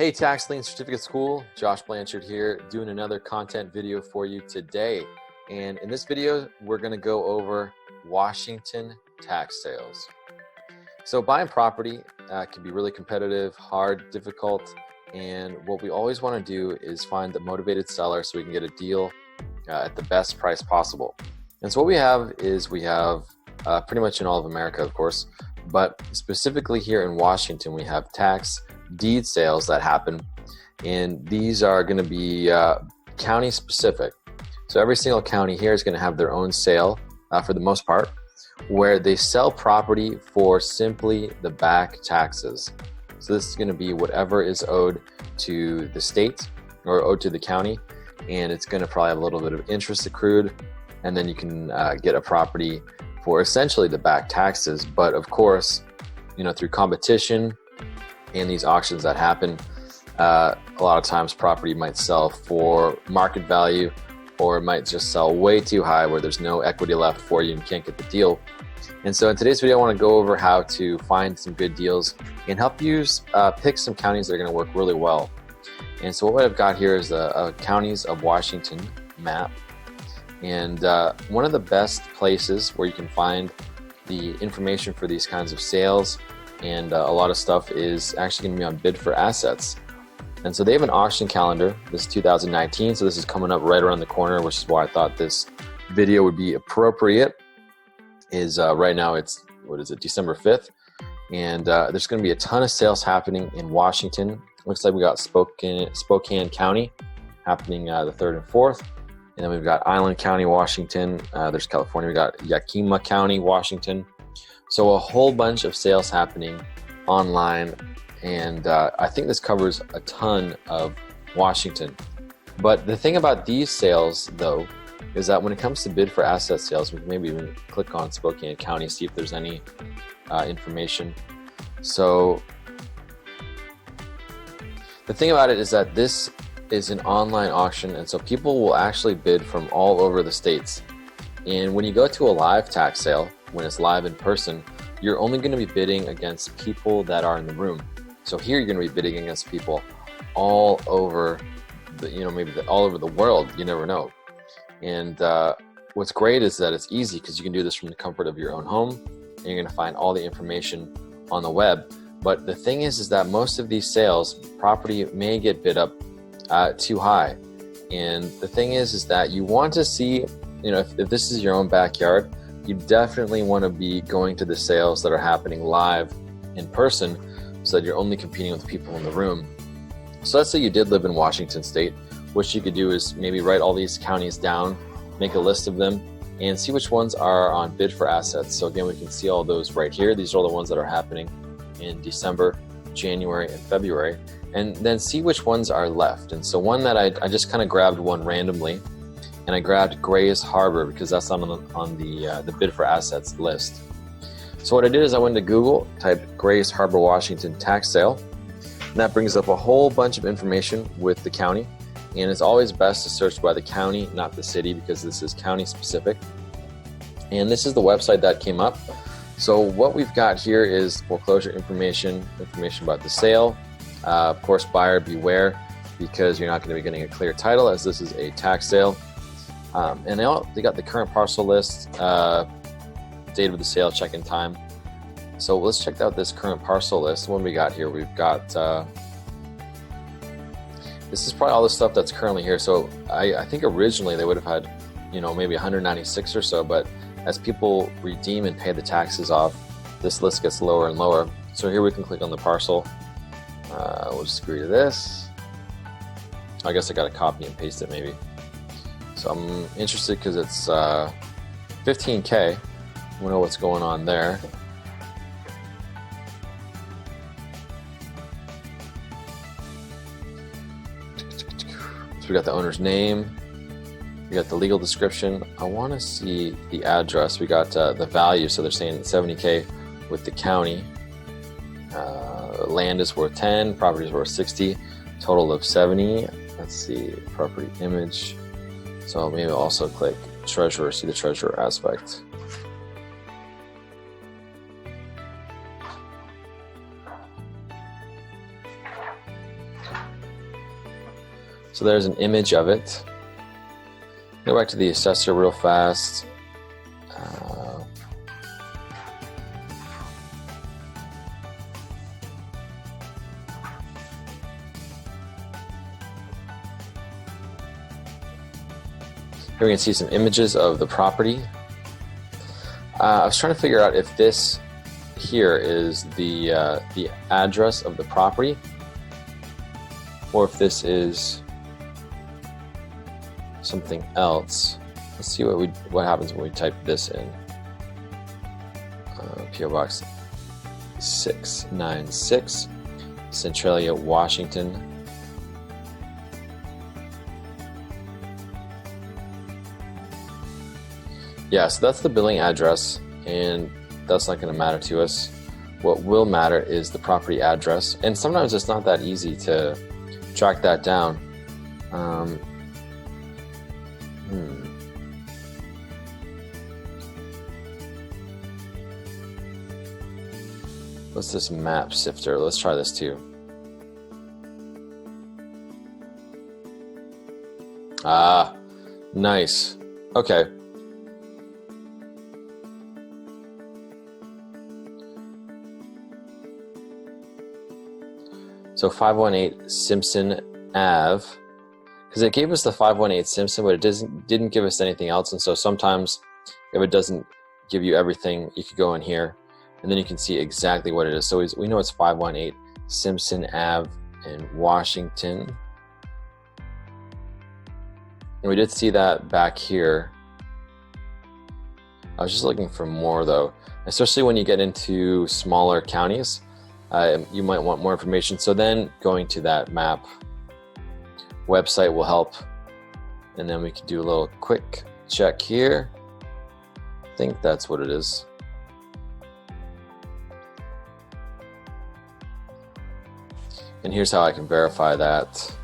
Hey, Tax Lien Certificate School, Josh Blanchard here, doing another content video for you today. And in this video, we're going to go over Washington tax sales. So buying property can be really competitive, hard, difficult, and what we always want to do is find the motivated seller so we can get a deal at the best price possible. And so what we have pretty much in all of America, of course, but specifically here in Washington, we have tax deed sales that happen, and these are going to be county specific. So every single county here is going to have their own sale for the most part, where they sell property for simply the back taxes. So this is going to be whatever is owed to the state or owed to the county, and it's going to probably have a little bit of interest accrued, and then you can get a property for essentially the back taxes. But of course, through competition and these auctions that happen, a lot of times property might sell for market value, or it might just sell way too high where there's no equity left for you and you can't get the deal. And so in today's video, I want to go over how to find some good deals and help you pick some counties that are going to work really well. And so what I've got here is a counties of Washington map. And one of the best places where you can find the information for these kinds of sales and a lot of stuff is actually going to be on Bid for Assets. And so they have an auction calendar. This is 2019, so this is coming up right around the corner, which is why I thought this video would be appropriate. Right now it's, December 5th, and there's going to be a ton of sales happening in Washington. Looks like we got Spokane County happening the 3rd and 4th, and then we've got Island County, Washington. There's California. We got Yakima County, Washington. So a whole bunch of sales happening online, and I think this covers a ton of Washington. But the thing about these sales, though, is that when it comes to Bid for Asset sales, we can maybe even click on Spokane County, see if there's any information. So the thing about it is that this is an online auction, and so people will actually bid from all over the states. And when you go to a live tax sale, when it's live in person, you're only going to be bidding against people that are in the room. So here you're going to be bidding against people all over all over the world. You never know. And what's great is that it's easy because you can do this from the comfort of your own home, and you're going to find all the information on the web. But the thing is that most of these sales, property may get bid up too high. And the thing is that you want to see, if this is your own backyard, you definitely want to be going to the sales that are happening live in person so that you're only competing with people in the room. So let's say you did live in Washington State. What you could do is maybe write all these counties down, make a list of them, and see which ones are on Bid for Assets. So again, we can see all those right here. These are all the ones that are happening in December, January, and February, and then see which ones are left. And so one that I just kind of grabbed one randomly, and I grabbed Grays Harbor because that's on the Bid for Assets list. So what I did is I went to Google, typed Grays Harbor, Washington tax sale, and that brings up a whole bunch of information with the county. And it's always best to search by the county, not the city, because this is county specific. And this is the website that came up. So what we've got here is foreclosure information about the sale. Of course, buyer beware, because you're not going to be getting a clear title as this is a tax sale. And they got the current parcel list, date of the sale, check-in time. So let's check out this current parcel list. What we got here? We've got, this is probably all the stuff that's currently here. So I think originally they would have had, maybe 196 or so, but as people redeem and pay the taxes off, this list gets lower and lower. So here we can click on the parcel. We'll just agree to this. I guess I got to copy and paste it maybe. So I'm interested because it's 15K. I know what's going on there. So we got the owner's name. We got the legal description. I want to see the address. We got the value. So they're saying 70K with the county. Land is worth 10. Property is worth 60. Total of 70. Let's see. Property image. So maybe I'll also click treasurer, see the treasurer aspect. So there's an image of it. Go back to the assessor real fast. Here we can see some images of the property. I was trying to figure out if this here is the address of the property, or if this is something else. Let's see what happens when we type this in. PO Box 696, Centralia, Washington. Yeah, so that's the billing address, and that's not going to matter to us. What will matter is the property address, and sometimes it's not that easy to track that down. What's this map sifter? Let's try this too. Ah, nice. Okay. So 518 Simpson Ave, because it gave us the 518 Simpson, but it didn't give us anything else. And so sometimes if it doesn't give you everything, you could go in here and then you can see exactly what it is. So we know it's 518 Simpson Ave in Washington. And we did see that back here. I was just looking for more though, especially when you get into smaller counties. You might want more information. So then going to that map website will help. And then we can do a little quick check here. I think that's what it is. And here's how I can verify that.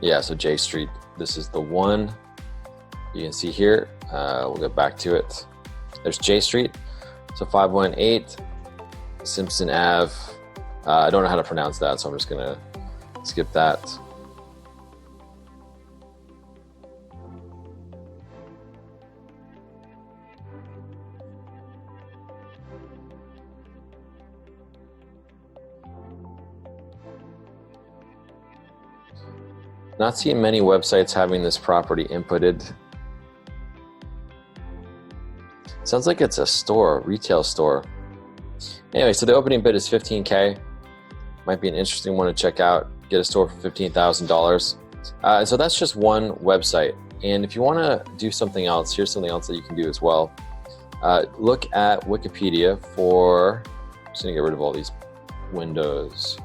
Yeah, so J Street, this is the one you can see here. We'll get back to it. There's J Street. So 518 Simpson Ave. I don't know how to pronounce that, so I'm just gonna skip that. Not seeing many websites having this property inputted. Sounds like it's a store, retail store. Anyway, so the opening bid is $15K. Might be an interesting one to check out. Get a store for $15,000. So that's just one website. And if you want to do something else, here's something else that you can do as well. Look at Wikipedia for, I'm just going to get rid of all these windows.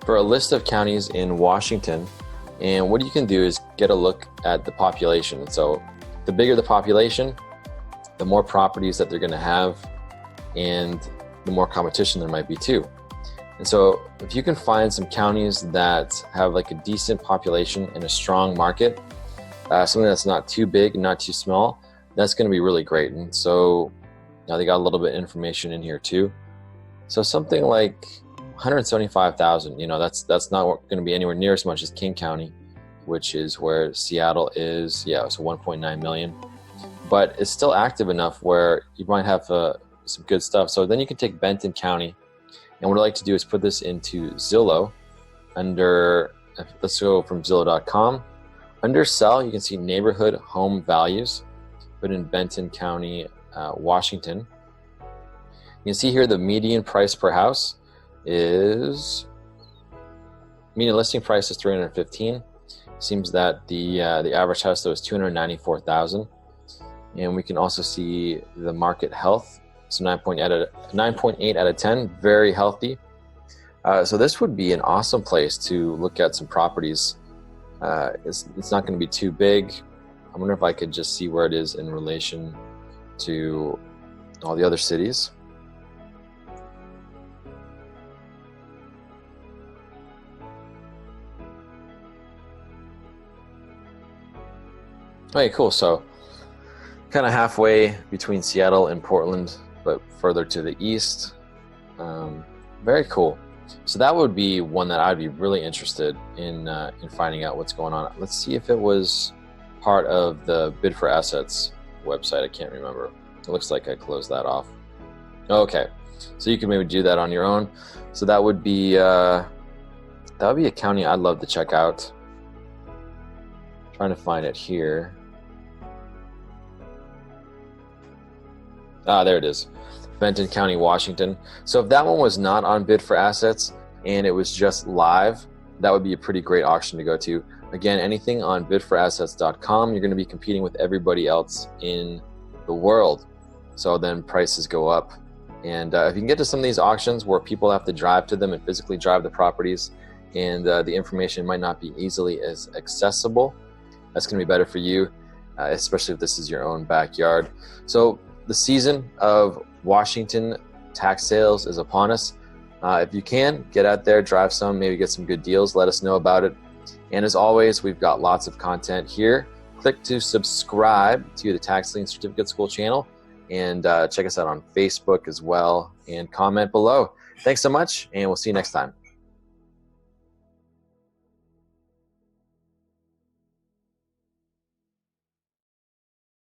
For a list of counties in Washington, and what you can do is get a look at the population. And so the bigger the population, the more properties that they're going to have, and the more competition there might be too. And so if you can find some counties that have like a decent population and a strong market, something that's not too big and not too small, that's going to be really great. And so now they got a little bit of information in here too. So something like 175,000, that's not going to be anywhere near as much as King County, which is where Seattle is. Yeah, so 1.9 million, but it's still active enough where you might have some good stuff. So then you can take Benton County, and what I like to do is put this into Zillow. Let's go from Zillow.com. Under sell, you can see neighborhood home values. Put in Benton County, Washington. You can see here the median price per house is, median listing price is $315,000. Seems that the average house though is $294,000, and we can also see the market health. So 9.8 out of 10, very healthy. So this would be an awesome place to look at some properties. It's not going to be too big. I wonder if I could just see where it is in relation to all the other cities. Okay, cool. So kind of halfway between Seattle and Portland, but further to the east. Very cool. So that would be one that I'd be really interested in finding out what's going on. Let's see if it was part of the Bid for Assets website. I can't remember. It looks like I closed that off. Okay, so you can maybe do that on your own. So that would be a county I'd love to check out. Trying to find it here. There it is. Benton County, Washington. So if that one was not on Bid for Assets and it was just live, that would be a pretty great auction to go to. Again, anything on bidforassets.com, you're going to be competing with everybody else in the world. So then prices go up. And if you can get to some of these auctions where people have to drive to them and physically drive the properties, and the information might not be easily as accessible, that's going to be better for you, especially if this is your own backyard. So the season of Washington tax sales is upon us. If you can, get out there, drive some, maybe get some good deals, let us know about it. And as always, we've got lots of content here. Click to subscribe to the Tax Lien Certificate School channel, and check us out on Facebook as well, and comment below. Thanks so much, and we'll see you next time.